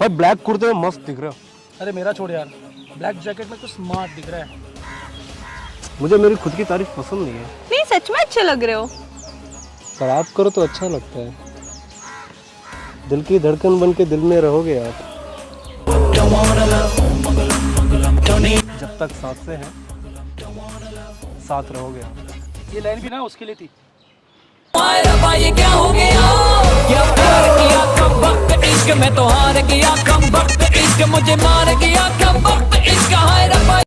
भाई ब्लैक कुर्ते में मस्त दिख रहे हो। अरे मेरा छोड़ यार, ब्लैक जैकेट में कुछ स्मार्ट दिख रहा है। मुझे मेरी खुद की तारीफ पसंद नहीं है। नहीं सच में अच्छे लग रहे हो। तारीफ करो तो अच्छा लगता है। दिल की धड़कन बन के दिल में रहोगे आप। जब तक साथ से हैं साथ रहोगे आप। ये लाइन भी ना उसके लिए थी। ये क्या हो गया, क्या प्यार किया कम वक्त इश्क में तो हार गया, कम वक्त इश्क मुझे मार गया, कम वक्त इश्क हाय रब्बा।